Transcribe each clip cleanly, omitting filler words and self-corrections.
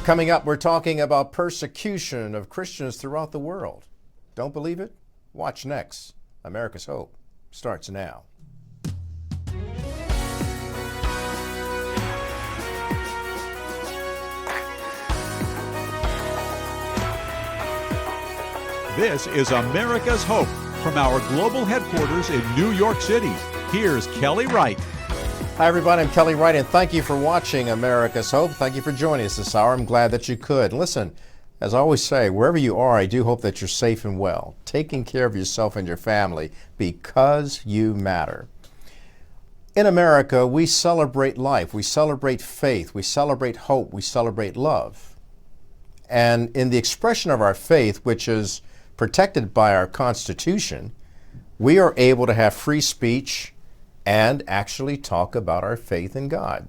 Coming up, we're talking about persecution of Christians throughout the world. Don't believe it? Watch next. America's Hope starts now. This is America's Hope from our global headquarters in New York City. Here's Kelly Wright. Hi, everybody. I'm Kelly Wright, and thank you for watching America's Hope. Thank you for joining us this hour. I'm glad that you could. Listen, as I always say, wherever you are, I do hope that you're safe and well, taking care of yourself and your family because you matter. In America, we celebrate life. We celebrate faith. We celebrate hope. We celebrate love. And in the expression of our faith, which is protected by our Constitution, we are able to have free speech and actually talk about our faith in God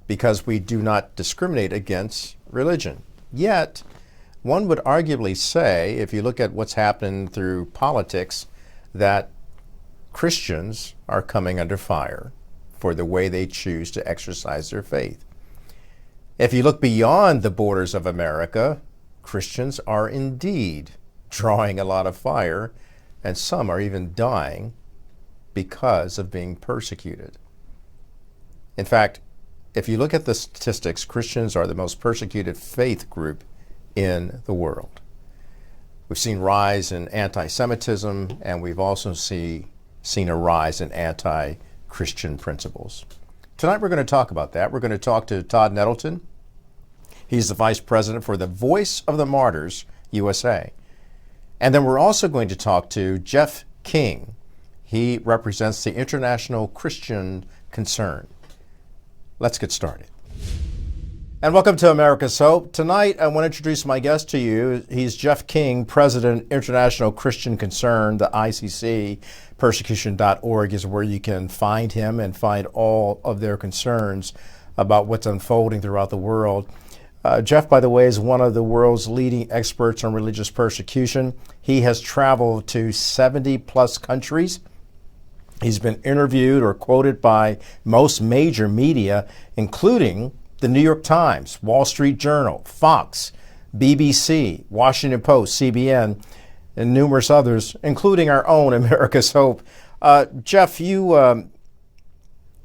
because we do not discriminate against religion. Yet, one would arguably say, if you look at what's happened through politics, that Christians are coming under fire for the way they choose to exercise their faith. If you look beyond the borders of America, Christians are indeed drawing a lot of fire, and some are even dying because of being persecuted. In fact, if you look at the statistics, Christians are the most persecuted faith group in the world. We've seen rise in anti-Semitism, and we've also seen a rise in anti-Christian principles. Tonight we're going to talk about that. We're going to talk to Todd Nettleton. He's the Vice President for the Voice of the Martyrs USA. And then we're also going to talk to Jeff King. He represents the International Christian Concern. Let's get started. And welcome to America's Hope. Tonight, I want to introduce my guest to you. He's Jeff King, President, International Christian Concern, the ICC. Persecution.org is where you can find him and find all of their concerns about what's unfolding throughout the world. Jeff, by the way, is one of the world's leading experts on religious persecution. He has traveled to 70 plus countries. He's been interviewed or quoted by most major media, including the New York Times, Wall Street Journal, Fox, BBC, Washington Post, CBN, and numerous others, including our own America's Hope. Jeff, you've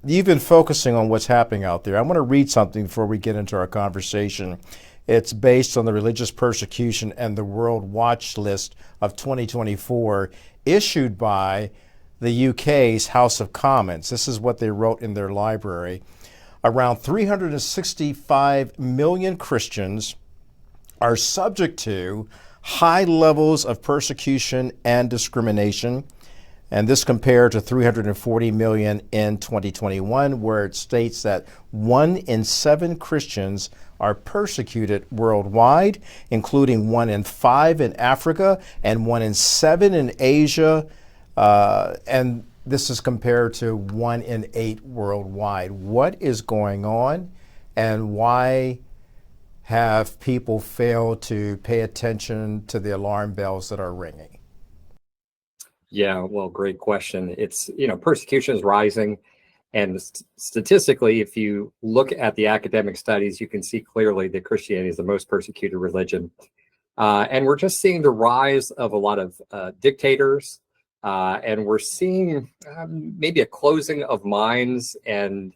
been focusing on what's happening out there. I want to read something before we get into our conversation. It's based on the Religious Persecution and the World Watch List of 2024, issued by the UK's House of Commons. This is what they wrote in their library. Around 365 million Christians are subject to high levels of persecution and discrimination. And this compared to 340 million in 2021, where it states that 1 in 7 Christians are persecuted worldwide, including 1 in 5 in Africa and 1 in 7 in Asia. And this is compared to 1 in 8 worldwide. What is going on, and why have people failed to pay attention to the alarm bells that are ringing? Yeah, well, great question. It's, persecution is rising. And statistically, if you look at the academic studies, you can see clearly that Christianity is the most persecuted religion. And we're just seeing the rise of a lot of dictators. And we're seeing maybe a closing of minds and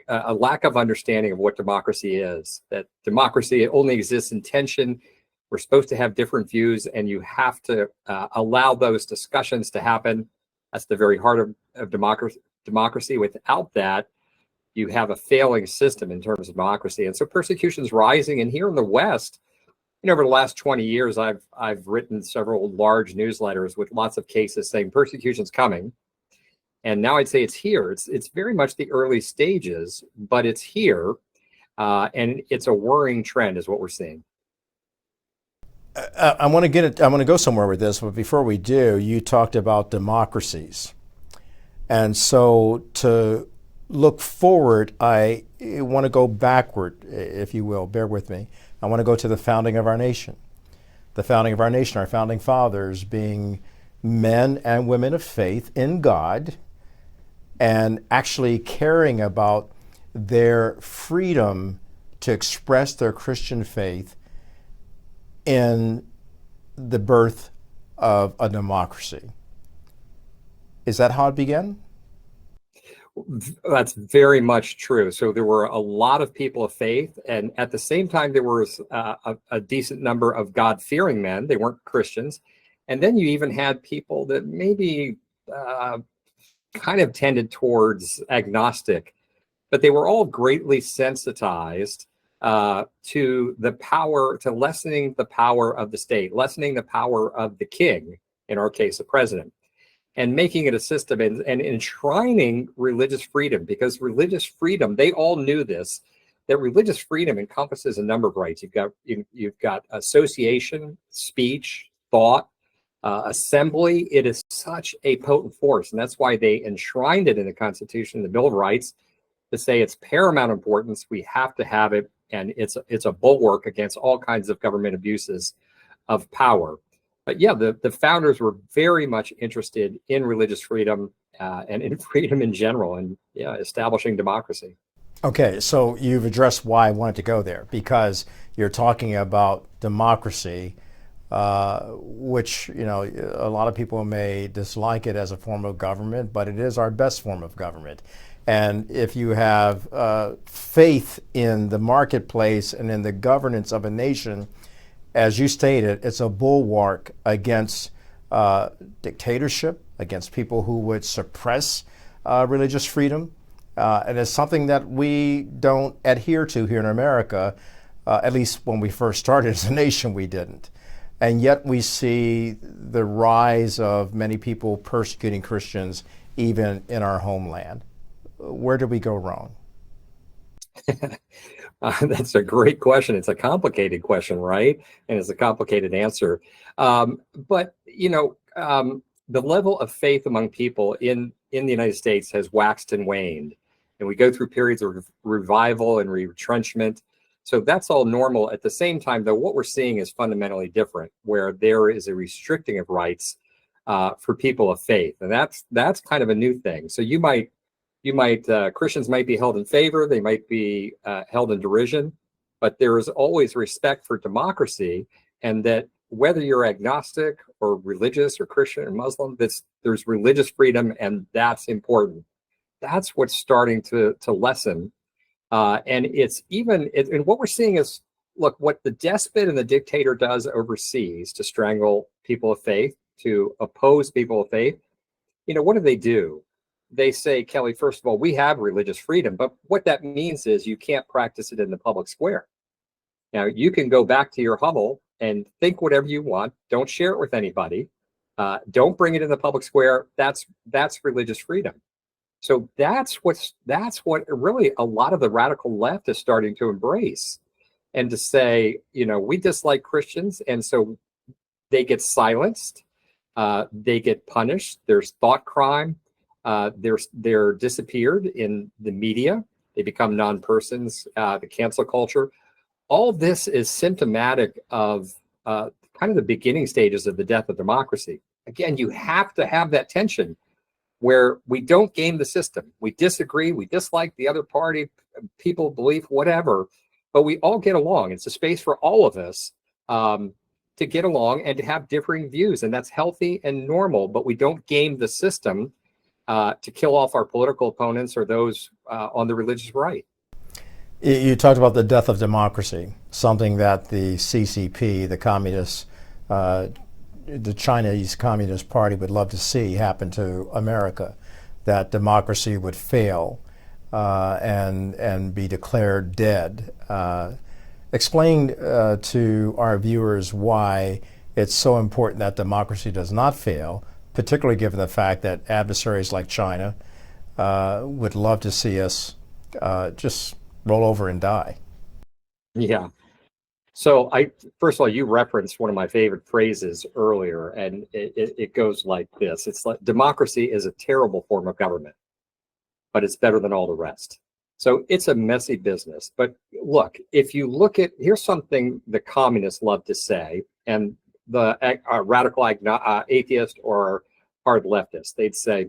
a lack of understanding of what democracy is, that democracy only exists in tension. We're supposed to have different views, and you have to allow those discussions to happen. That's the very heart of democracy. Without that, you have a failing system in terms of democracy. And so persecution is rising. And here in the West, over the last 20 years, I've written several large newsletters with lots of cases saying persecution's coming. And now I'd say it's here. It's very much the early stages, but it's here. And it's a worrying trend is what we're seeing. I want to go somewhere with this, but before we do, you talked about democracies. And so to look forward, I want to go backward, if you will. Bear with me. I want to go to the founding of our nation. The founding of our nation, our founding fathers being men and women of faith in God and actually caring about their freedom to express their Christian faith in the birth of a democracy. Is that how it began? That's very much true. So there were a lot of people of faith, and at the same time, there was a decent number of God-fearing men. They weren't Christians. And then you even had people that maybe kind of tended towards agnostic, but they were all greatly sensitized to the power, to lessening the power of the state, lessening the power of the king, in our case, the president, and making it a system and enshrining religious freedom, because religious freedom, they all knew this, that religious freedom encompasses a number of rights. You've got association, speech, thought, assembly. It is such a potent force, and that's why they enshrined it in the Constitution, the Bill of Rights, to say it's paramount importance. We have to have it, and it's a bulwark against all kinds of government abuses of power. But yeah, the founders were very much interested in religious freedom and in freedom in general, and yeah, establishing democracy. Okay, so you've addressed why I wanted to go there, because you're talking about democracy, which, you know, a lot of people may dislike it as a form of government, but it is our best form of government. And if you have faith in the marketplace and in the governance of a nation, as you stated, it's a bulwark against dictatorship, against people who would suppress religious freedom. And it's something that we don't adhere to here in America, at least when we first started as a nation, we didn't. And yet we see the rise of many people persecuting Christians even in our homeland. Where did we go wrong? That's a great question. It's a complicated question, right? And it's a complicated answer. But, you know, the level of faith among people in the United States has waxed and waned. And we go through periods of revival and retrenchment. So that's all normal. At the same time, though, what we're seeing is fundamentally different, where there is a restricting of rights for people of faith. And that's kind of a new thing. So Christians might be held in favor, they might be held in derision, but there is always respect for democracy, and that whether you're agnostic or religious or Christian or Muslim, there's religious freedom, and that's important. That's what's starting to lessen. And and what we're seeing is, look, what the despot and the dictator does overseas to strangle people of faith, to oppose people of faith, you know, what do? They say, Kelly, first of all, we have religious freedom, but what that means is you can't practice it in the public square. Now, you can go back to your hovel and think whatever you want. Don't share it with anybody. Don't bring it in the public square. That's religious freedom. So that's what really a lot of the radical left is starting to embrace, and to say, you know, we dislike Christians, and so they get silenced, they get punished. There's thought crime. They're disappeared in the media. They become non-persons, the cancel culture. All this is symptomatic of kind of the beginning stages of the death of democracy. Again, you have to have that tension where we don't game the system. We disagree, we dislike the other party, people believe whatever, but we all get along. It's a space for all of us to get along and to have differing views, and that's healthy and normal, but we don't game the system to kill off our political opponents or those on the religious right. You talked about the death of democracy, something that the CCP, the Chinese Communist Party, would love to see happen to America, that democracy would fail and be declared dead. Explain to our viewers why it's so important that democracy does not fail, particularly given the fact that adversaries like China would love to see us just roll over and die. Yeah. So first of all, you referenced one of my favorite phrases earlier, and it goes like this. It's like, democracy is a terrible form of government, but it's better than all the rest. So it's a messy business. But look, if you look at, here's something the communists love to say, and the radical atheist or hard leftist, they'd say,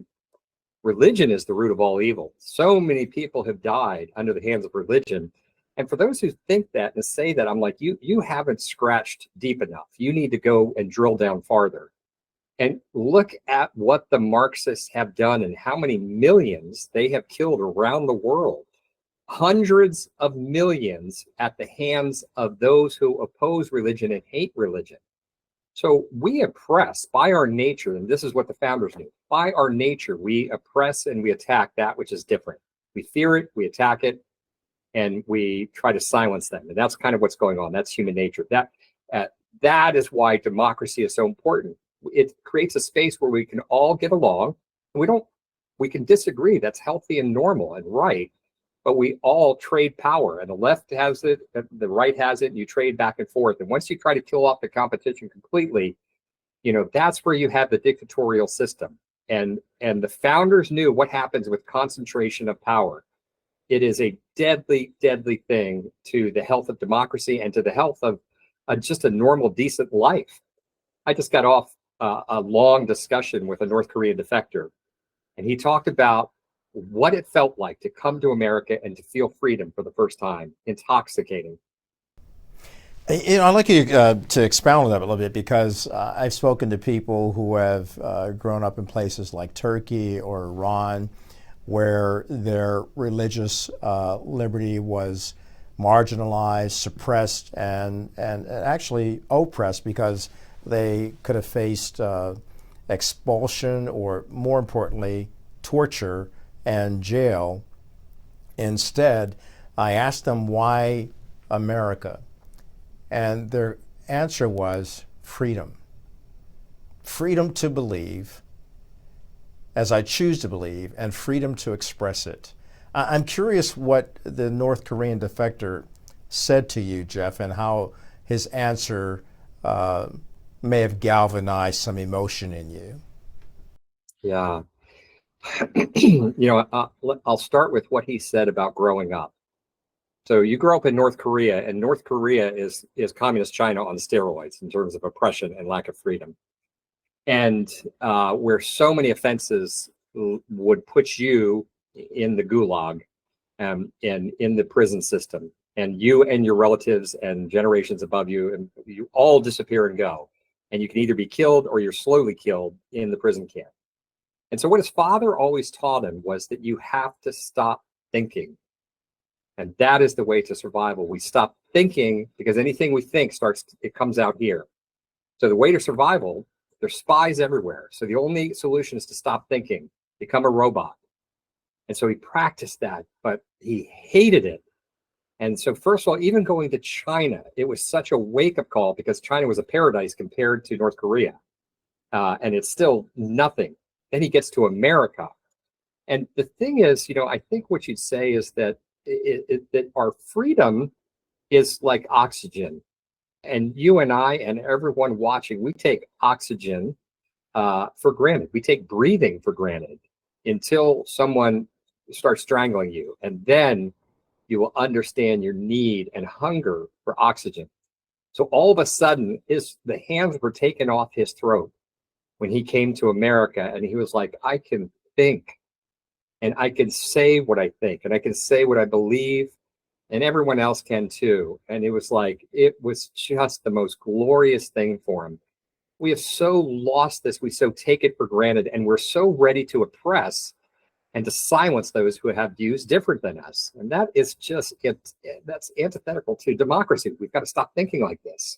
religion is the root of all evil. So many people have died under the hands of religion And for those who think that and say that, I'm like, you haven't scratched deep enough. You need to go and drill down farther. And look at what the Marxists have done and how many millions they have killed around the world. Hundreds of millions at the hands of those who oppose religion and hate religion. So we oppress by our nature, and this is what the founders knew. By our nature, we oppress and we attack that which is different. We fear it, we attack it, and we try to silence them. And that's kind of what's going on. That's human nature. That is why democracy is so important. It creates a space where we can all get along. We can disagree. That's healthy and normal and right. But we all trade power, and the left has it, the right has it, and you trade back and forth. And once you try to kill off the competition completely, that's where you have the dictatorial system. And the founders knew what happens with concentration of power. It is a deadly, deadly thing to the health of democracy and to the health of just a normal, decent life. I just got off a long discussion with a North Korean defector, and he talked about what it felt like to come to America and to feel freedom for the first time. Intoxicating. I'd like you to expound on that a little bit, because I've spoken to people who have grown up in places like Turkey or Iran, where their religious liberty was marginalized, suppressed, and actually oppressed, because they could have faced expulsion or, more importantly, torture and jail. Instead, I asked them, why America? And their answer was freedom. Freedom to believe as I choose to believe, and freedom to express it. I'm curious what the North Korean defector said to you, Jeff, and how his answer may have galvanized some emotion in you. Yeah. I'll start with what he said about growing up. So you grow up in North Korea, and North Korea is communist China on steroids in terms of oppression and lack of freedom. And where so many offenses would put you in the gulag and in the prison system, and you and your relatives and generations above you, and you all disappear and go. And you can either be killed or you're slowly killed in the prison camp. And so what his father always taught him was that you have to stop thinking. And that is the way to survival. We stop thinking, because anything we think it comes out here. So the way to survival, there's spies everywhere. So the only solution is to stop thinking, become a robot. And so he practiced that, but he hated it. And so first of all, even going to China, it was such a wake-up call, because China was a paradise compared to North Korea. And it's still nothing. Then he gets to America. And the thing is, I think what you'd say is that that our freedom is like oxygen. And you and I and everyone watching, we take oxygen for granted. We take breathing for granted until someone starts strangling you. And then you will understand your need and hunger for oxygen. So all of a sudden, the hands were taken off his throat when he came to America, and he was like, I can think, and I can say what I think, and I can say what I believe, and everyone else can too. And it was just the most glorious thing for him. We have so lost this. We so take it for granted, and we're so ready to oppress and to silence those who have views different than us. And that is that's antithetical to democracy. We've got to stop thinking like this.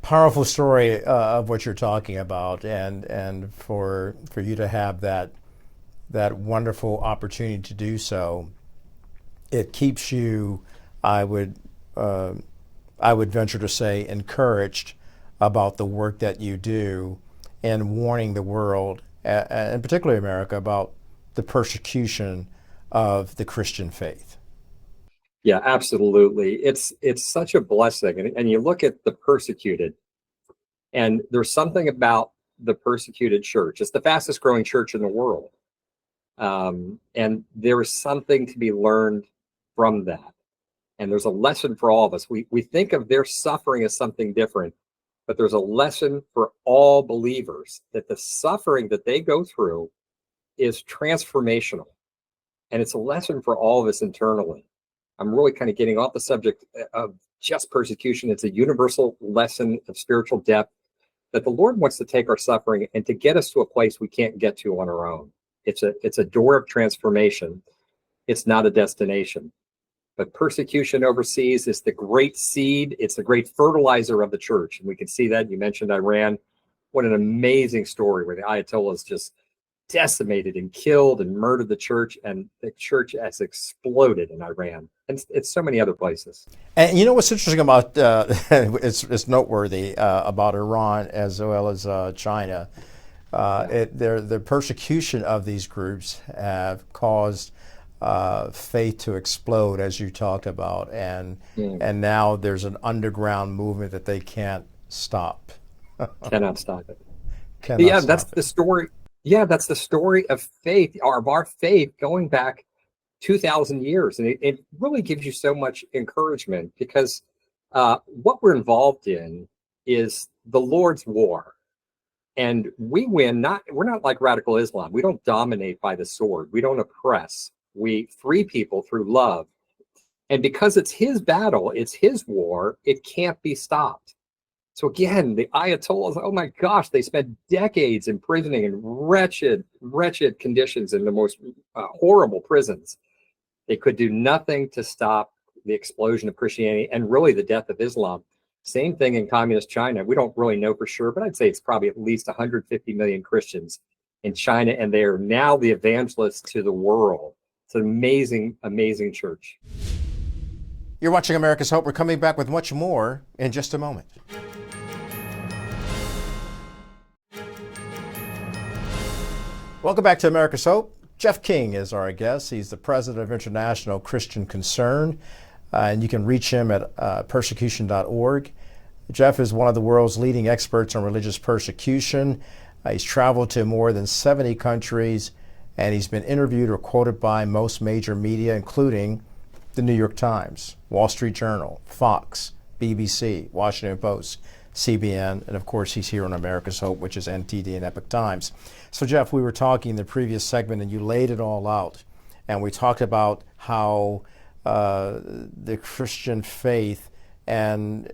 Powerful story of what you're talking about, and for you to have that wonderful opportunity to do so. It keeps you, I would venture to say, encouraged about the work that you do, and warning the world, and particularly America, about the persecution of the Christian faith. Yeah, absolutely. It's such a blessing. And you look at the persecuted, and there's something about the persecuted church. It's the fastest growing church in the world. And there is something to be learned from that. And there's a lesson for all of us. We think of their suffering as something different, but there's a lesson for all believers, that the suffering that they go through is transformational. And it's a lesson for all of us internally. I'm really kind of getting off the subject of just persecution. It's a universal lesson of spiritual depth that the Lord wants to take our suffering and to get us to a place we can't get to on our own. It's a door of transformation. It's not a destination. But persecution overseas is the great seed. It's the great fertilizer of the church. And we can see that. You mentioned Iran. What an amazing story where the Ayatollahs just decimated and killed and murdered the church. And the church has exploded in Iran. And it's so many other places. And you know what's interesting about, it's noteworthy about Iran as well as China. The persecution of these groups have caused faith to explode, as you talked about, and now there's an underground movement that they can't stop. Cannot stop it. That's the story. Yeah, that's the story of faith, of our faith going back 2,000 years, and it really gives you so much encouragement because what we're involved in is the Lord's war. And we win, we're not like radical Islam. We don't dominate by the sword. We don't oppress. We free people through love. And because it's his battle, it's his war, it can't be stopped. So again, the Ayatollahs, oh my gosh, they spent decades imprisoning in wretched, wretched conditions in the most horrible prisons. They could do nothing to stop the explosion of Christianity and really the death of Islam. Same thing in communist China. We don't really know for sure, but I'd say it's probably at least 150 million Christians in China, and they are now the evangelists to the world. It's an amazing, amazing church. You're watching America's Hope. We're coming back with much more in just a moment. Welcome back to America's Hope. Jeff King is our guest. He's the president of International Christian Concern. And you can reach him at persecution.org. Jeff is one of the world's leading experts on religious persecution. He's traveled to more than 70 countries, and he's been interviewed or quoted by most major media, including the New York Times, Wall Street Journal, Fox, BBC, Washington Post, CBN, and of course he's here on America's Hope, which is NTD and Epoch Times. So Jeff, we were talking in the previous segment, and you laid it all out, and we talked about how the Christian faith and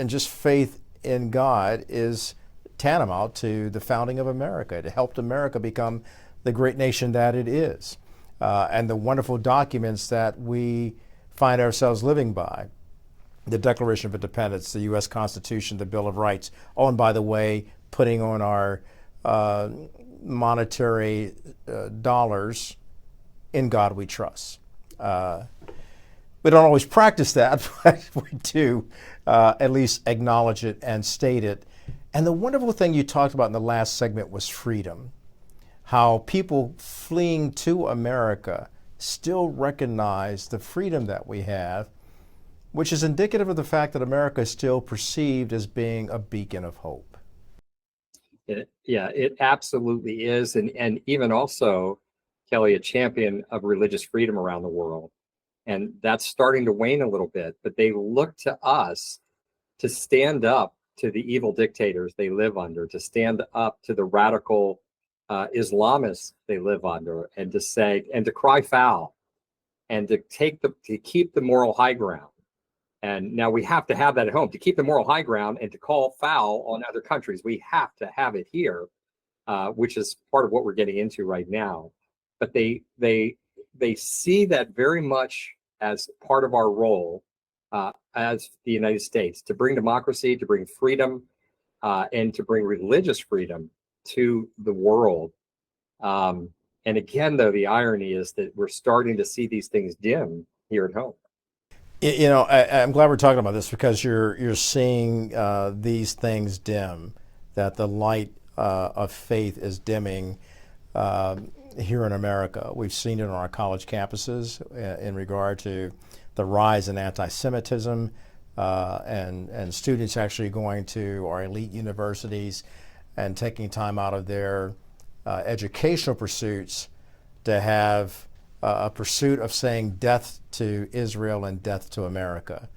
just faith in God is tantamount to the founding of America. It helped America become the great nation that it is, and the wonderful documents that we find ourselves living by. The Declaration of Independence, the U.S. Constitution, the Bill of Rights. Oh, and by the way, putting on our monetary dollars, "In God We Trust." We don't always practice that, but we do at least acknowledge it and state it. And the wonderful thing you talked about in the last segment was freedom. How people fleeing to America still recognize the freedom that we have, which is indicative of the fact that America is still perceived as being a beacon of hope. It absolutely is. And even also, Kelly, a champion of religious freedom around the world. And that's starting to wane a little bit, but they look to us to stand up to the evil dictators they live under, to stand up to the radical Islamists they live under, and to say, and to cry foul, and to keep the moral high ground. And now we have to have that at home to keep the moral high ground and to call foul on other countries. We have to have it here, which is part of what we're getting into right now. But they see that very much as part of our role as the United States, to bring democracy, to bring freedom, and to bring religious freedom to the world. And again, though, the irony is that we're starting to see these things dim here at home. You know, I'm glad we're talking about this because you're seeing these things dim, that the light of faith is dimming here in America. We've seen it on our college campuses in regard to the rise in anti-Semitism and students actually going to our elite universities and taking time out of their educational pursuits to have a pursuit of saying death to Israel and death to America.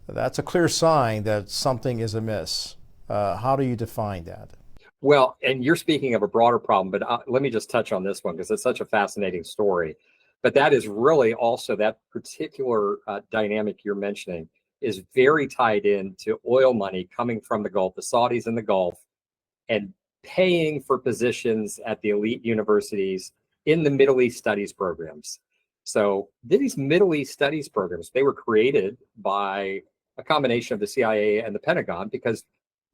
That's a clear sign that something is amiss. How do you define that? Well, and you're speaking of a broader problem, but let me just touch on this one because it's such a fascinating story. But that is really also that particular dynamic you're mentioning is very tied into oil money coming from the Gulf, the Saudis in the Gulf, and paying for positions at the elite universities in the Middle East studies programs. So these Middle East studies programs, they were created by a combination of the CIA and the Pentagon because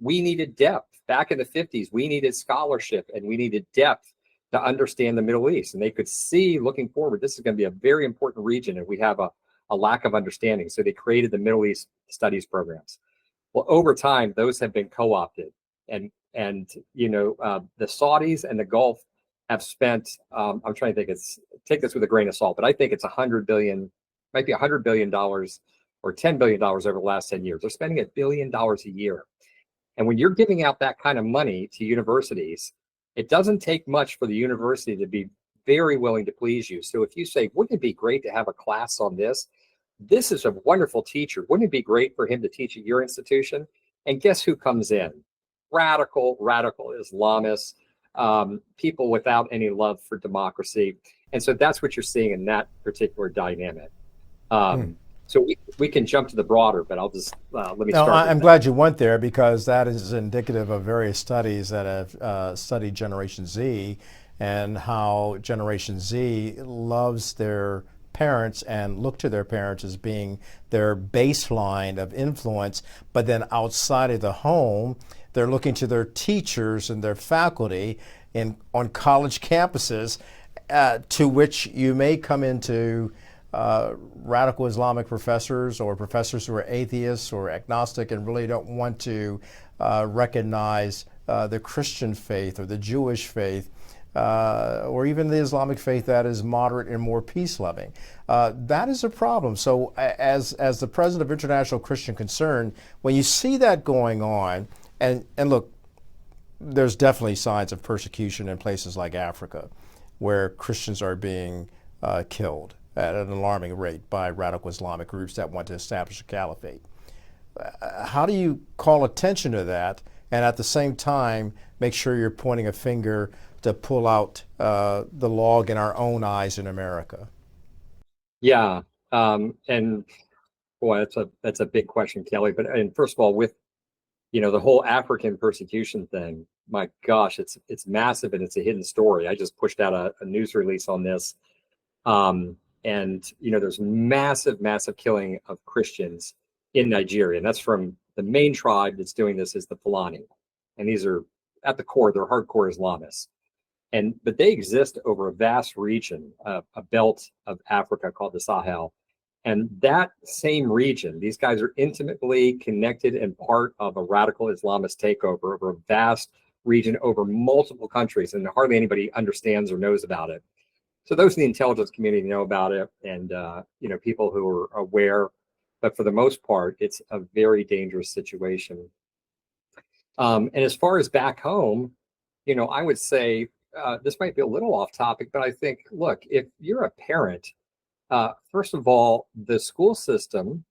we needed depth. Back in the 50s, we needed scholarship and we needed depth to understand the Middle East. And they could see looking forward, this is going to be a very important region and we have a lack of understanding. So they created the Middle East studies programs. Well, over time, those have been co-opted. And the Saudis and the Gulf have spent, I'm trying to think, take this with a grain of salt, but I think it's $100 billion, might be $100 billion or $10 billion over the last 10 years. They're spending $1 billion a year. And when you're giving out that kind of money to universities, it doesn't take much for the university to be very willing to please you. So if you say, wouldn't it be great to have a class on this? This is a wonderful teacher. Wouldn't it be great for him to teach at your institution? And guess who comes in? Radical Islamists, people without any love for democracy. And so that's what you're seeing in that particular dynamic. So we can jump to the broader, but I'll just let me start. I'm glad you went there because that is indicative of various studies that have studied Generation Z and how Generation Z loves their parents and look to their parents as being their baseline of influence, but then outside of the home, they're looking to their teachers and their faculty on college campuses, to which you may come into radical Islamic professors or professors who are atheists or agnostic and really don't want to recognize the Christian faith or the Jewish faith or even the Islamic faith that is moderate and more peace-loving. That is a problem. So as the president of International Christian Concern, when you see that going on, and look, there's definitely signs of persecution in places like Africa where Christians are being killed at an alarming rate by radical Islamic groups that want to establish a caliphate. How do you call attention to that and at the same time make sure you're pointing a finger to pull out the log in our own eyes in America? Yeah, and boy, that's a big question, Kelly. But and first of all, with the whole African persecution thing, my gosh, it's massive and it's a hidden story. I just pushed out a news release on this. And there's massive killing of Christians in Nigeria. And that's from the main tribe that's doing this is the Fulani. And these are at the core, they're hardcore Islamists. But they exist over a vast region, a belt of Africa called the Sahel. And that same region, these guys are intimately connected and part of a radical Islamist takeover over a vast region over multiple countries. And hardly anybody understands or knows about it. So those in the intelligence community know about it, and people who are aware. But for the most part, it's a very dangerous situation. And as far as back home, I would say this might be a little off topic, but I think, look, if you're a parent, first of all, the school system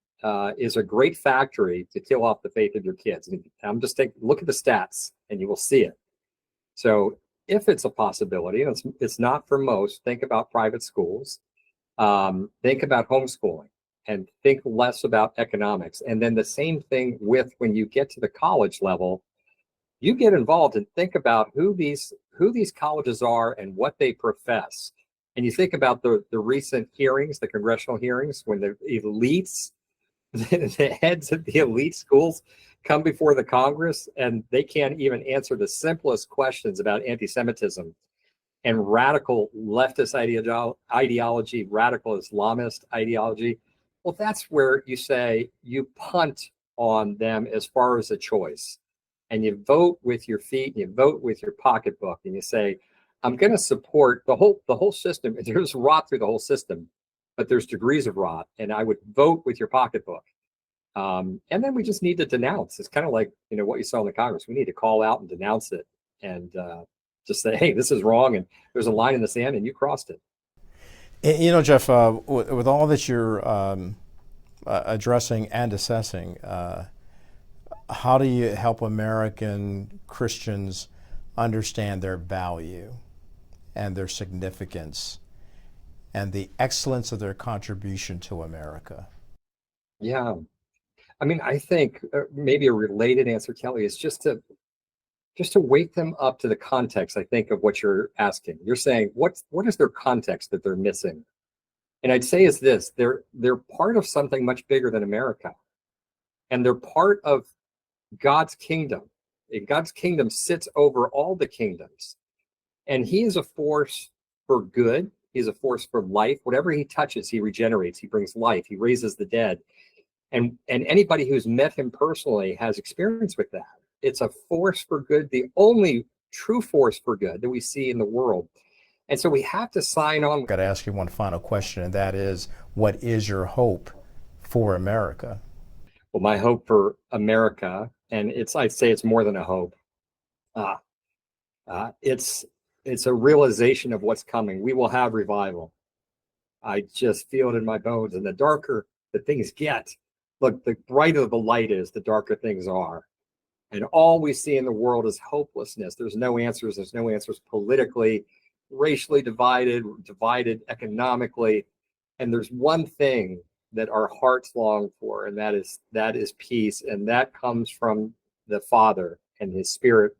is a great factory to kill off the faith of your kids. And I'm just look at the stats, and you will see it. So if it's a possibility, and it's not for most, think about private schools, think about homeschooling, and think less about economics. And then the same thing with when you get to the college level, you get involved and think about who these colleges are and what they profess. And you think about the recent hearings, the congressional hearings, when the elites, the heads of the elite schools come before the Congress and they can't even answer the simplest questions about anti-Semitism and radical leftist ideology, radical Islamist ideology. Well, that's where you say you punt on them as far as a choice. And you vote with your feet, and you vote with your pocketbook, and you say, I'm going to support the whole system. There's rot through the whole system, but there's degrees of rot, and I would vote with your pocketbook. And then we just need to denounce. It's kind of like what you saw in the Congress. We need to call out and denounce it, and just say, hey, this is wrong, and there's a line in the sand, and you crossed it. Jeff, with all that you're addressing and assessing, how do you help American Christians understand their value and their significance and the excellence of their contribution to America? Yeah. I mean, I think maybe a related answer, Kelly, is just to wake them up to the context, I think, of what you're asking. You're saying, what is their context that they're missing? And I'd say is this: they're part of something much bigger than America. And they're part of God's kingdom. And God's kingdom sits over all the kingdoms. And he is a force for good. He's a force for life. Whatever he touches, he regenerates. He brings life. He raises the dead. And anybody who's met him personally has experience with that. It's a force for good, the only true force for good that we see in the world. And so we have to sign on. I've got to ask you one final question, and that is, what is your hope for America? Well, my hope for America, and I'd say it's more than a hope. It's a realization of what's coming. We will have revival. I just feel it in my bones. And the darker the things get, look, the brighter the light is, the darker things are. And all we see in the world is hopelessness. There's no answers. There's no answers politically, racially divided economically. And there's one thing that our hearts long for, and that is peace. And that comes from the Father and his Spirit.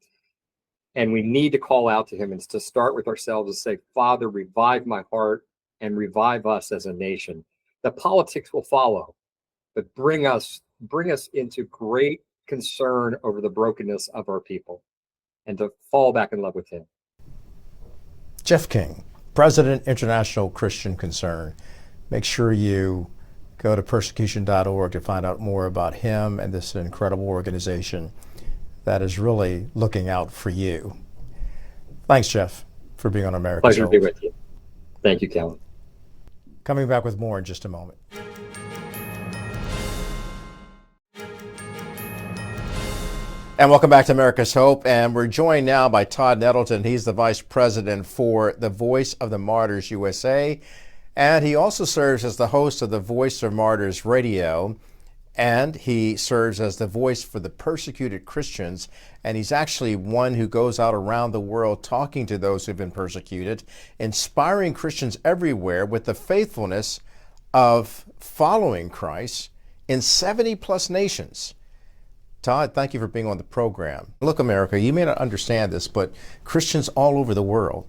And we need to call out to him, and to start with ourselves and say, Father, revive my heart and revive us as a nation. The politics will follow, but bring us into great concern over the brokenness of our people and to fall back in love with him. Jeff King, President, International Christian Concern. Make sure you go to persecution.org to find out more about him and this incredible organization that is really looking out for you. Thanks, Jeff, for being on America's Pleasure Hope. to be with you. Thank you, Kellen. Coming back with more in just a moment. And welcome back to America's Hope. And we're joined now by Todd Nettleton. He's the Vice President for the Voice of the Martyrs USA. And he also serves as the host of the Voice of Martyrs Radio. And he serves as the voice for the persecuted Christians. And he's actually one who goes out around the world talking to those who've been persecuted, inspiring Christians everywhere with the faithfulness of following Christ in 70 plus nations. Todd, thank you for being on the program. Look, America, you may not understand this, but Christians all over the world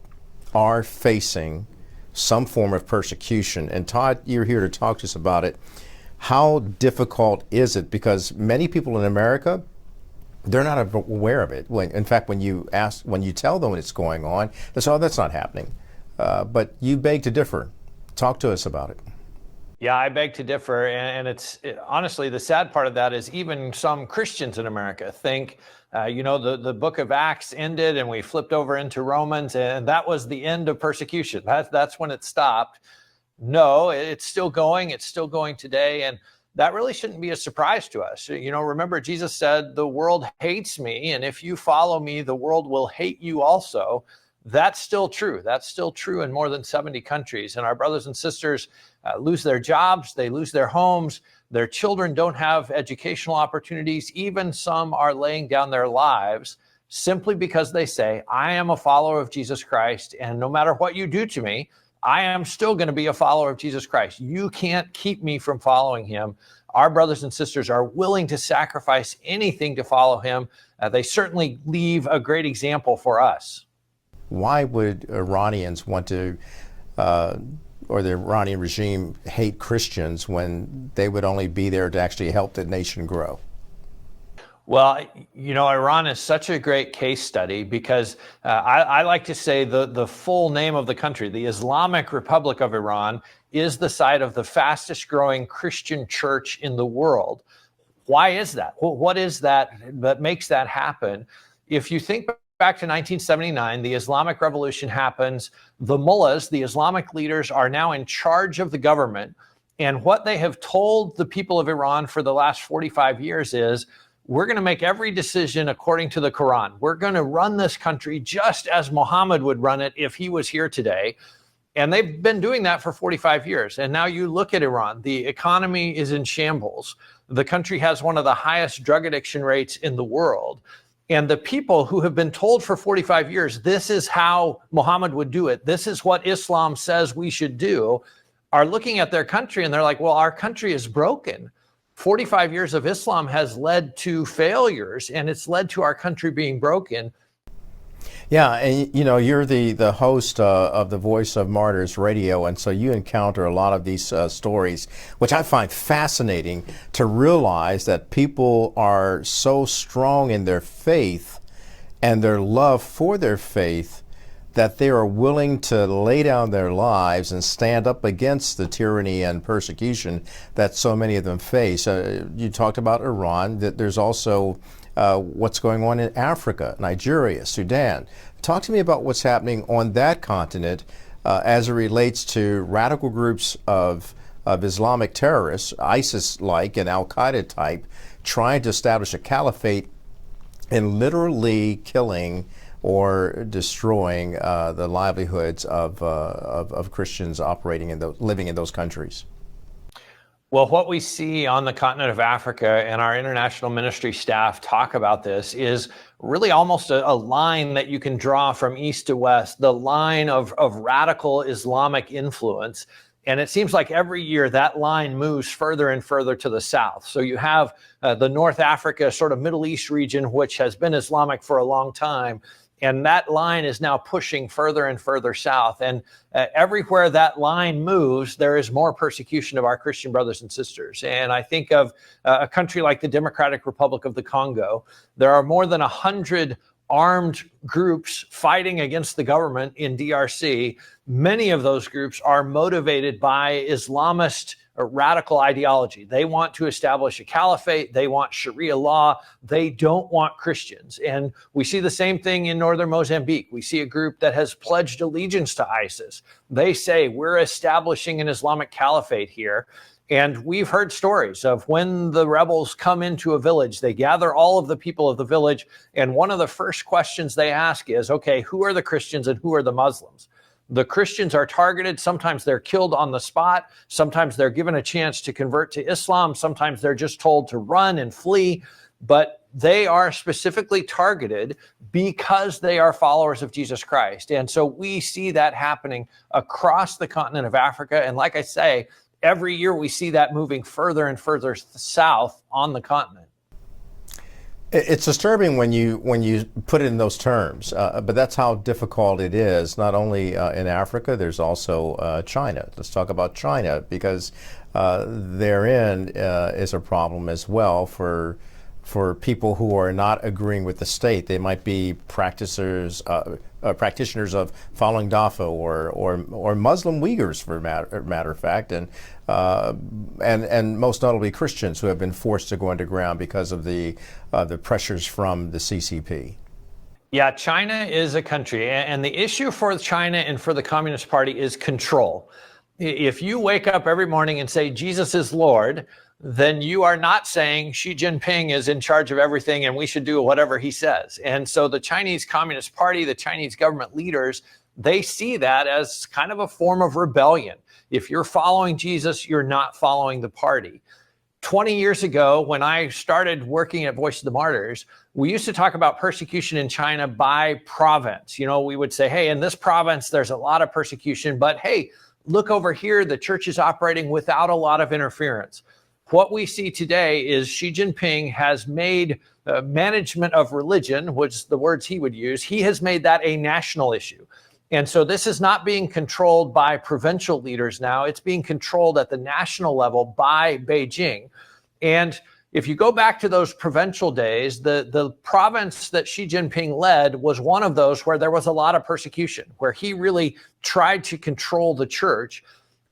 are facing some form of persecution. And Todd, you're here to talk to us about it. How difficult is it? Because many people in America, they're not aware of it. In fact, when you tell them it's going on, they say, oh, that's not happening. But you beg to differ. Talk to us about it. Yeah, I beg to differ. And honestly, the sad part of that is even some Christians in America think, the book of Acts ended and we flipped over into Romans, and that was the end of persecution. That's when it stopped. No, it's still going. It's still going today. And that really shouldn't be a surprise to us. Remember, Jesus said, the world hates me. And if you follow me, the world will hate you also. That's still true. That's still true in more than 70 countries. And our brothers and sisters lose their jobs. They lose their homes. Their children don't have educational opportunities. Even some are laying down their lives simply because they say, I am a follower of Jesus Christ. And no matter what you do to me, I am still going to be a follower of Jesus Christ. You can't keep me from following him. Our brothers and sisters are willing to sacrifice anything to follow him. They certainly leave a great example for us. Why would Iranians want to, or the Iranian regime hate Christians when they would only be there to actually help the nation grow? Well, Iran is such a great case study because I like to say the full name of the country, the Islamic Republic of Iran, is the site of the fastest growing Christian church in the world. Why is that? Well, what is that makes that happen? If you think back to 1979, the Islamic Revolution happens. The mullahs, the Islamic leaders, are now in charge of the government. And what they have told the people of Iran for the last 45 years is, we're going to make every decision according to the Quran. We're going to run this country just as Muhammad would run it if he was here today. And they've been doing that for 45 years. And now you look at Iran, the economy is in shambles. The country has one of the highest drug addiction rates in the world. And the people who have been told for 45 years, this is how Muhammad would do it, this is what Islam says we should do, are looking at their country and they're like, well, our country is broken. 45 years of Islam has led to failures, and it's led to our country being broken. Yeah, and you know, you're the host of the Voice of Martyrs Radio, and so you encounter a lot of these stories, which I find fascinating to realize that people are so strong in their faith and their love for their faith that they are willing to lay down their lives and stand up against the tyranny and persecution that so many of them face. You talked about Iran, that there's also what's going on in Africa, Nigeria, Sudan. Talk to me about what's happening on that continent as it relates to radical groups of Islamic terrorists, ISIS-like and Al-Qaeda type, trying to establish a caliphate and literally killing or destroying the livelihoods of Christians operating in living in those countries. Well, what we see on the continent of Africa, and our international ministry staff talk about this, is really almost a line that you can draw from east to west, the line of radical Islamic influence. And it seems like every year that line moves further and further to the south. So you have the North Africa, sort of Middle East region, which has been Islamic for a long time. And that line is now pushing further and further south. And everywhere that line moves, there is more persecution of our Christian brothers and sisters. And I think of a country like the Democratic Republic of the Congo. There are more than 100 armed groups fighting against the government in DRC. Many of those groups are motivated by Islamist radical ideology. They want to establish a caliphate. They want Sharia law. They don't want Christians. And we see the same thing in northern Mozambique. We see a group that has pledged allegiance to ISIS. They say, we're establishing an Islamic caliphate here. And we've heard stories of when the rebels come into a village, they gather all of the people of the village. And one of the first questions they ask is, okay, who are the Christians and who are the Muslims? The Christians are targeted. Sometimes they're killed on the spot. Sometimes they're given a chance to convert to Islam. Sometimes they're just told to run and flee. But they are specifically targeted because they are followers of Jesus Christ. And so we see that happening across the continent of Africa. And like I say, every year we see that moving further and further south on the continent. It's disturbing when you put it in those terms, but that's how difficult it is. Not only in Africa, there's also China. Let's talk about China, because therein is a problem as well for people who are not agreeing with the state. They might be practitioners of Falun Dafa or Muslim Uyghurs, for matter of fact, and most notably Christians who have been forced to go underground because of the pressures from the CCP. Yeah, China is a country, and the issue for China and for the Communist Party is control. If you wake up every morning and say Jesus is Lord, then you are not saying Xi Jinping is in charge of everything and we should do whatever he says. And so the Chinese Communist Party, the Chinese government leaders, they see that as kind of a form of rebellion. If you're following Jesus, you're not following the party. 20 years ago, when I started working at Voice of the Martyrs, we used to talk about persecution in China by province. You know, we would say, hey, in this province, there's a lot of persecution, but hey, look over here, the church is operating without a lot of interference. What we see today is Xi Jinping has made management of religion, which is the words he would use, he has made that a national issue. And so this is not being controlled by provincial leaders now. It's being controlled at the national level by Beijing. And if you go back to those provincial days, the province that Xi Jinping led was one of those where there was a lot of persecution, where he really tried to control the church.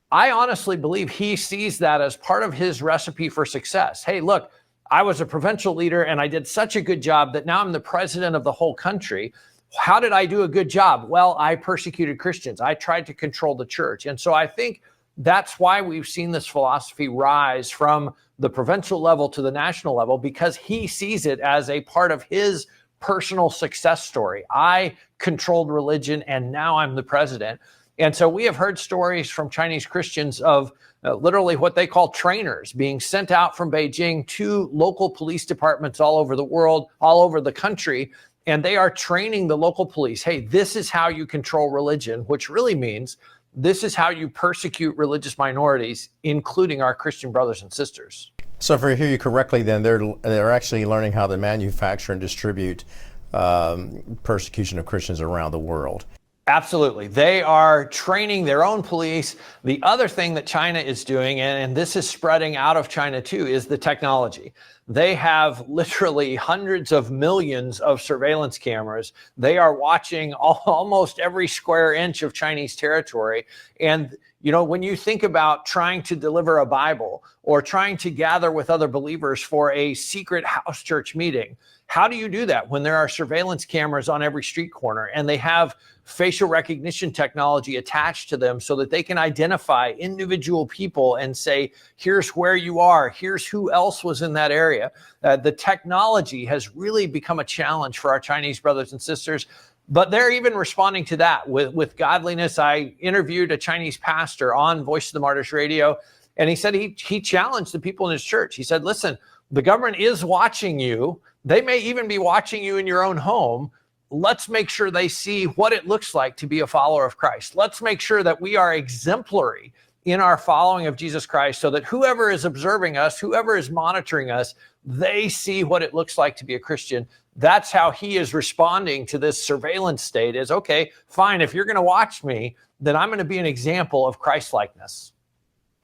I honestly believe he sees that as part of his recipe for success. Hey, look, I was a provincial leader and I did such a good job that now I'm the president of the whole country. How did I do a good job? Well, I persecuted Christians. I tried to control the church. And so I think that's why we've seen this philosophy rise from the provincial level to the national level, because he sees it as a part of his personal success story. I controlled religion and now I'm the president. And so we have heard stories from Chinese Christians of literally what they call trainers being sent out from Beijing to local police departments all over the world, all over the country. And they are training the local police. Hey, this is how you control religion, which really means this is how you persecute religious minorities, including our Christian brothers and sisters. So if I hear you correctly, then they're actually learning how to manufacture and distribute persecution of Christians around the world. Absolutely. They are training their own police. The other thing that China is doing, and this is spreading out of China too, is the technology. They have literally hundreds of millions of surveillance cameras. They are watching almost every square inch of Chinese territory. And, you know, when you think about trying to deliver a Bible or trying to gather with other believers for a secret house church meeting, how do you do that when there are surveillance cameras on every street corner and they have facial recognition technology attached to them so that they can identify individual people and say, here's where you are, here's who else was in that area? The technology has really become a challenge for our Chinese brothers and sisters, but they're even responding to that with godliness. I interviewed a Chinese pastor on Voice of the Martyrs radio, and he said he challenged the people in his church. He said, listen, the government is watching you. They may even be watching you in your own home. Let's make sure they see what it looks like to be a follower of Christ. Let's make sure that we are exemplary in our following of Jesus Christ so that whoever is observing us, whoever is monitoring us, they see what it looks like to be a Christian. That's how he is responding to this surveillance state is, okay, fine, if you're going to watch me, then I'm going to be an example of Christ-likeness.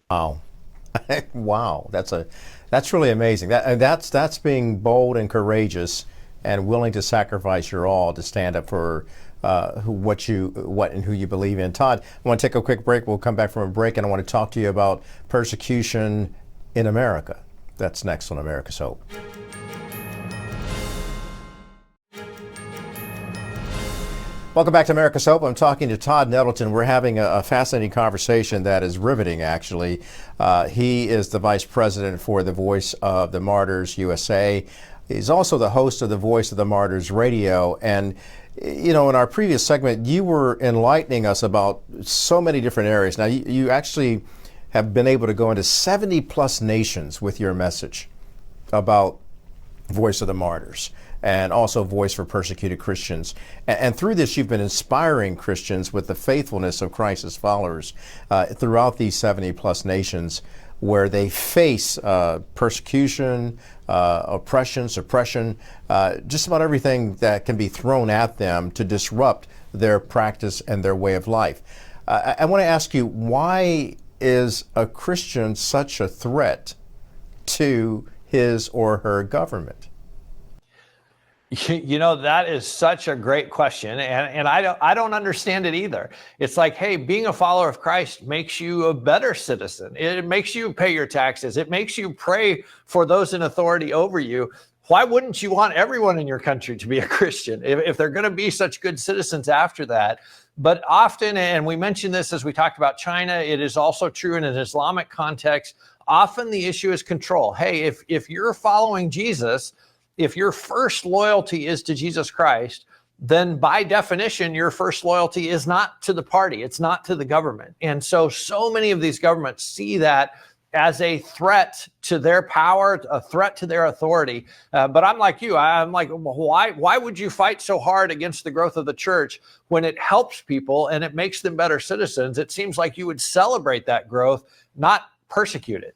Wow. Wow, that's really amazing. That's being bold and courageous and willing to sacrifice your all to stand up for what and who you believe in. Todd, I want to take a quick break. We'll come back from a break, and I want to talk to you about persecution in America. That's next on America's Hope. Welcome back to America's Hope. I'm talking to Todd Nettleton. We're having a fascinating conversation that is riveting, actually. He is the vice president for the Voice of the Martyrs USA. He's also the host of the Voice of the Martyrs radio. And, you know, in our previous segment, you were enlightening us about so many different areas. Now, you actually have been able to go into 70 plus nations with your message about Voice of the Martyrs, and also Voice for Persecuted Christians. And through this, you've been inspiring Christians with the faithfulness of Christ's followers throughout these 70 plus nations where they face persecution, oppression, suppression, just about everything that can be thrown at them to disrupt their practice and their way of life. I want to ask you, why is a Christian such a threat to his or her government? You know, that is such a great question. And I don't understand it either. It's like, hey, being a follower of Christ makes you a better citizen. It makes you pay your taxes. It makes you pray for those in authority over you. Why wouldn't you want everyone in your country to be a Christian if they're going to be such good citizens after that? But often, and we mentioned this as we talked about China, it is also true in an Islamic context. Often the issue is control. Hey, if you're following Jesus, if your first loyalty is to Jesus Christ, then by definition, your first loyalty is not to the party. It's not to the government. And so many of these governments see that as a threat to their power, a threat to their authority. But I'm like you. I'm like, why would you fight so hard against the growth of the church when it helps people and it makes them better citizens? It seems like you would celebrate that growth, not persecute it.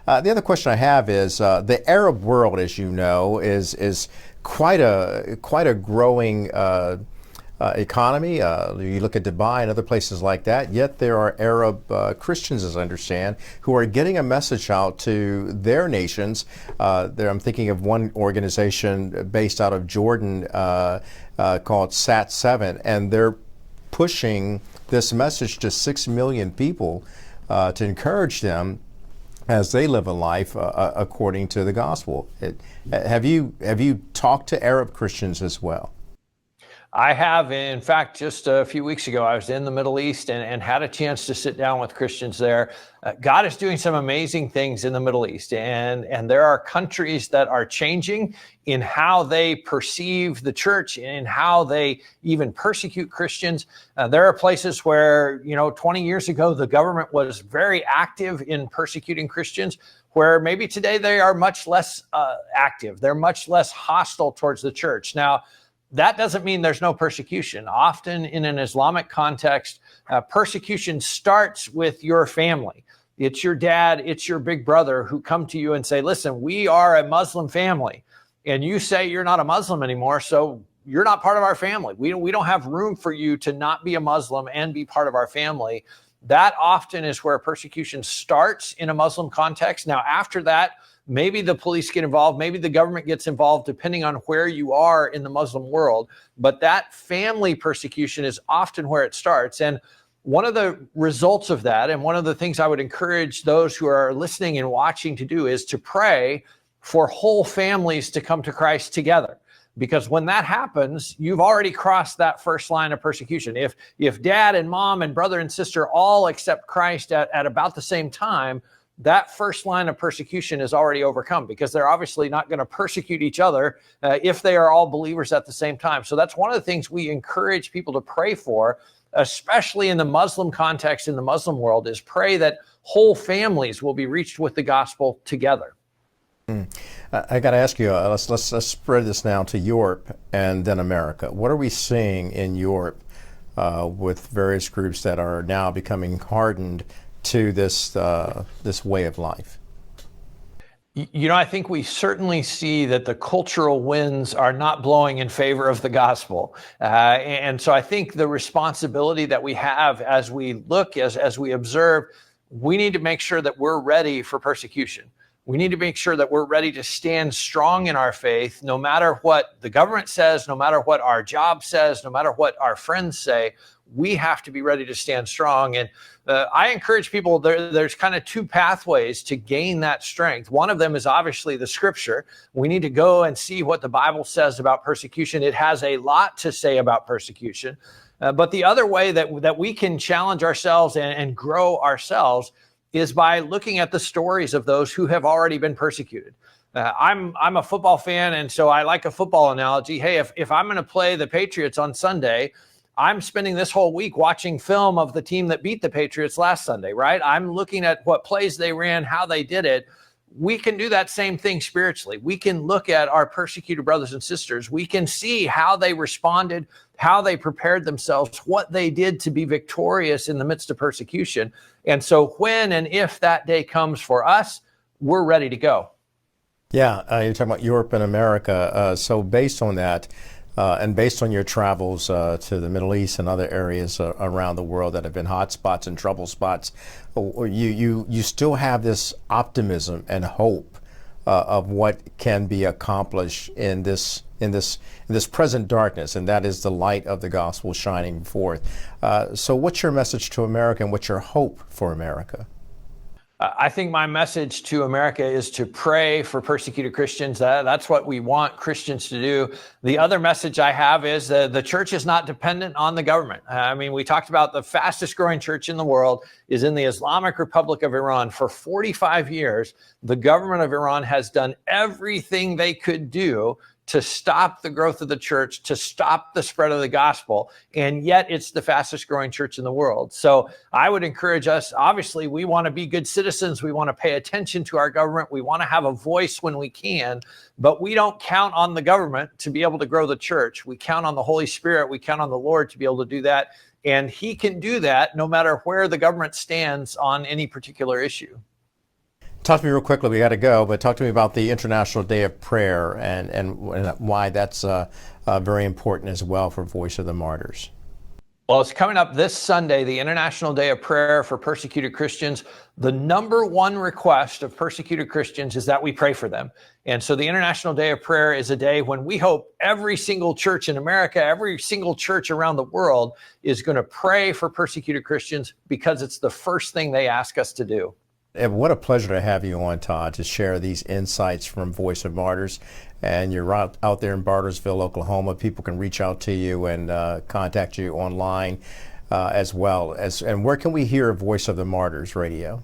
The other question I have is the Arab world, as you know, is quite a growing economy. You look at Dubai and other places like that. Yet there are Arab Christians, as I understand, who are getting a message out to their nations. I'm thinking of one organization based out of Jordan called Sat7, and they're pushing this message to 6 million people to encourage them as they live a life according to the gospel. Have you talked to Arab Christians as well? I have, in fact, just a few weeks ago, I was in the Middle East and had a chance to sit down with Christians there. God is doing some amazing things in the Middle East, and there are countries that are changing in how they perceive the church, in how they even persecute Christians. There are places where, 20 years ago, the government was very active in persecuting Christians, where maybe today they are much less active. They're much less hostile towards the church. Now, that doesn't mean there's no persecution. Often in an Islamic context, persecution starts with your family. It's your dad, it's your big brother who come to you and say, listen, we are a Muslim family. And you say you're not a Muslim anymore, so you're not part of our family. We don't have room for you to not be a Muslim and be part of our family. That often is where persecution starts in a Muslim context. Now, after that, maybe the police get involved, maybe the government gets involved, depending on where you are in the Muslim world. But that family persecution is often where it starts. And one of the results of that, and one of the things I would encourage those who are listening and watching to do, is to pray for whole families to come to Christ together. Because when that happens, you've already crossed that first line of persecution. If dad and mom and brother and sister all accept Christ at about the same time, that first line of persecution is already overcome, because they're obviously not going to persecute each other if they are all believers at the same time. So that's one of the things we encourage people to pray for, especially in the Muslim context, in the Muslim world, is pray that whole families will be reached with the gospel together. I got to ask you, let's spread this now to Europe and then America. What are we seeing in Europe with various groups that are now becoming hardened to this way of life? I think we certainly see that the cultural winds are not blowing in favor of the gospel. And so I think the responsibility that we have as we look, as we observe, we need to make sure that we're ready for persecution. We need to make sure that we're ready to stand strong in our faith, no matter what the government says, no matter what our job says, no matter what our friends say. We have to be ready to stand strong. And I encourage people, there's kind of two pathways to gain that strength. One of them is obviously the scripture. We need to go and see what the Bible says about persecution. It has a lot to say about persecution. But the other way that we can challenge ourselves and grow ourselves is by looking at the stories of those who have already been persecuted. I'm a football fan, and so I like a football analogy. Hey, if I'm going to play the Patriots on Sunday, I'm spending this whole week watching film of the team that beat the Patriots last Sunday, right? I'm looking at what plays they ran, how they did it. We can do that same thing spiritually. We can look at our persecuted brothers and sisters. We can see how they responded, how they prepared themselves, what they did to be victorious in the midst of persecution. And so when and if that day comes for us, we're ready to go. Yeah, you're talking about Europe and America. So based on that, and based on your travels to the Middle East and other areas around the world that have been hot spots and trouble spots, you still have this optimism and hope of what can be accomplished in this present darkness, and that is the light of the gospel shining forth. So what's your message to America, and what's your hope for America? I think my message to America is to pray for persecuted Christians. That's what we want Christians to do. The other message I have is the church is not dependent on the government. I mean, we talked about the fastest growing church in the world is in the Islamic Republic of Iran. For 45 years, the government of Iran has done everything they could do to stop the growth of the church, to stop the spread of the gospel, and yet it's the fastest growing church in the world. So I would encourage us, obviously, we want to be good citizens, we want to pay attention to our government, we want to have a voice when we can, but we don't count on the government to be able to grow the church. We count on the Holy Spirit, we count on the Lord to be able to do that, and He can do that no matter where the government stands on any particular issue. Talk to me real quickly, we got to go, but talk to me about the International Day of Prayer and why that's very important as well for Voice of the Martyrs. Well, it's coming up this Sunday, the International Day of Prayer for Persecuted Christians. The number one request of persecuted Christians is that we pray for them. And so the International Day of Prayer is a day when we hope every single church in America, every single church around the world is going to pray for persecuted Christians, because it's the first thing they ask us to do. And what a pleasure to have you on, Todd, to share these insights from Voice of Martyrs. And you're out there in Bartersville, Oklahoma. People can reach out to you and contact you online as well. And where can we hear Voice of the Martyrs radio?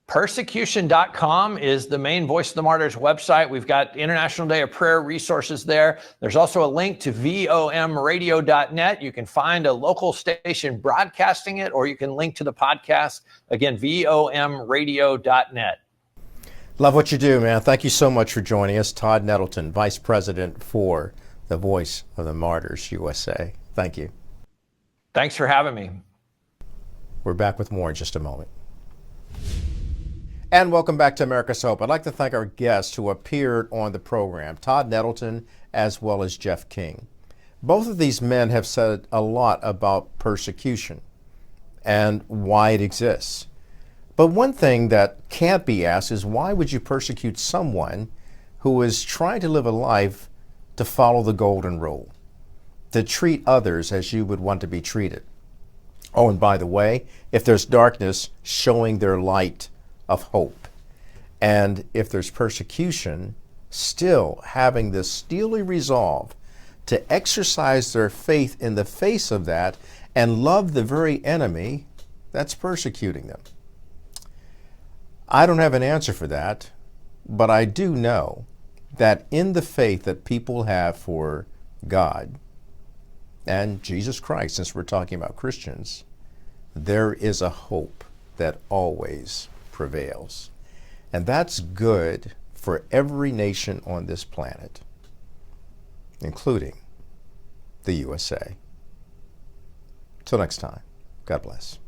Persecution.com is the main Voice of the Martyrs website. We've got International Day of Prayer resources there. There's also a link to vomradio.net. You can find a local station broadcasting it, or you can link to the podcast. Again, vomradio.net. Love what you do, man. Thank you so much for joining us. Todd Nettleton, Vice President for the Voice of the Martyrs USA. Thank you. Thanks for having me. We're back with more in just a moment. And welcome back to America's Hope. I'd like to thank our guests who appeared on the program, Todd Nettleton as well as Jeff King. Both of these men have said a lot about persecution and why it exists. But one thing that can't be asked is, why would you persecute someone who is trying to live a life to follow the golden rule, to treat others as you would want to be treated? Oh, and by the way, if there's darkness, showing their light of hope. And if there's persecution, still having this steely resolve to exercise their faith in the face of that and love the very enemy that's persecuting them. I don't have an answer for that, but I do know that in the faith that people have for God and Jesus Christ, since we're talking about Christians, there is a hope that always prevails. And that's good for every nation on this planet, including the USA. Till next time, God bless.